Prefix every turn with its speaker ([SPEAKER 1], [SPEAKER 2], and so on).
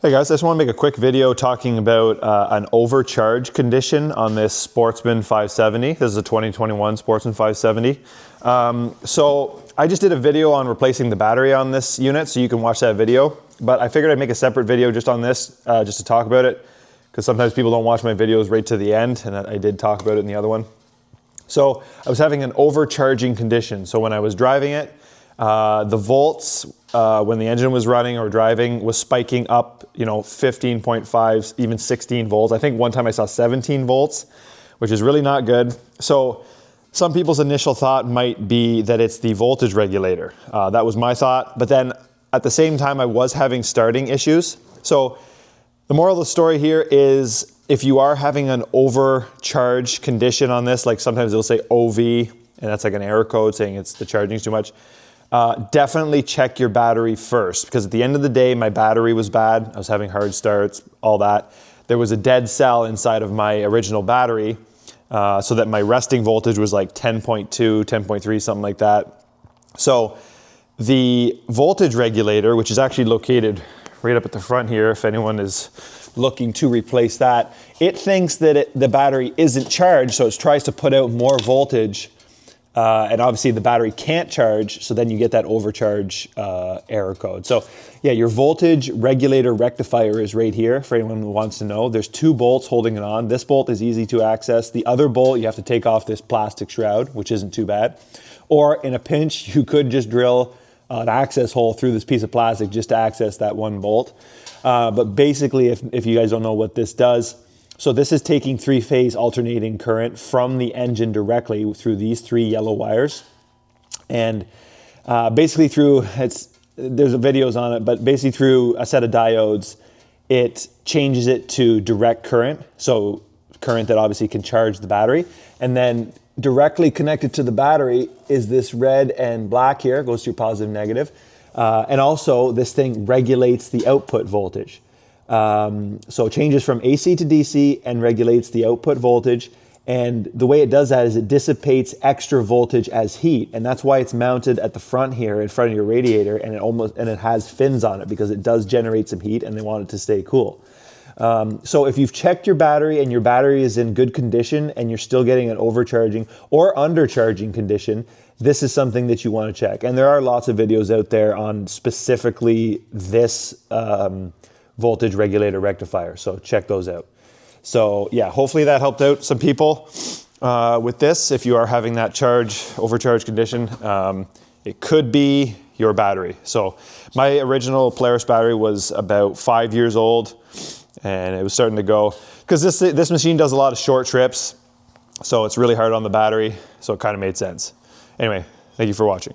[SPEAKER 1] Hey guys, I just want to make a quick video talking about an overcharge condition on this Sportsman 570. This is a 2021 Sportsman 570. So I just did a video on replacing the battery on this unit, so you can watch that video. But I figured I'd make a separate video just on this, just to talk about it, because sometimes people don't watch my videos right to the end, and I did talk about it in the other one. So I was having an overcharging condition. So when I was driving it, the volts, when the engine was running or driving, was spiking up, 15.5, even 16 volts. I think one time I saw 17 volts, which is really not good. So some people's initial thought might be that it's the voltage regulator. That was my thought. But then at the same time, I was having starting issues. So the moral of the story here is, if you are having an overcharge condition on this, like sometimes it'll say OV, and that's like an error code saying it's the charging's too much. Definitely check your battery first, because at the end of the day, my battery was bad. I was having hard starts, all that. There was a dead cell inside of my original battery, so that my resting voltage was like 10.2, 10.3, something like that. So the voltage regulator, which is actually located right up at the front here, if anyone is looking to replace that, it thinks that the battery isn't charged, so it tries to put out more voltage. And obviously the battery can't charge, so then you get that overcharge error code. So yeah, your voltage regulator rectifier is right here for anyone who wants to know. There's two bolts holding it on. This bolt is easy to access. The other bolt, you have to take off this plastic shroud, which isn't too bad. Or in a pinch, you could just drill an access hole through this piece of plastic just to access that one bolt. But basically, if you guys don't know what this does, so this is taking three-phase alternating current from the engine directly through these three yellow wires. And basically there's videos on it, but basically through a set of diodes, it changes it to direct current. So current that obviously can charge the battery. And then directly connected to the battery is this red and black here, goes to your positive, negative. And also this thing regulates the output voltage. So it changes from AC to DC and regulates the output voltage. And the way it does that is it dissipates extra voltage as heat. And that's why it's mounted at the front here in front of your radiator, and it has fins on it, because it does generate some heat and they want it to stay cool. So if you've checked your battery and your battery is in good condition and you're still getting an overcharging or undercharging condition, this is something that you want to check. And there are lots of videos out there on specifically this voltage regulator rectifier, so check those out. So yeah, hopefully that helped out some people with this. If you are having that overcharge condition, it could be your battery. So my original Polaris battery was about 5 years old, and it was starting to go, because this machine does a lot of short trips, so it's really hard on the battery, so it kind of made sense. Anyway, thank you for watching.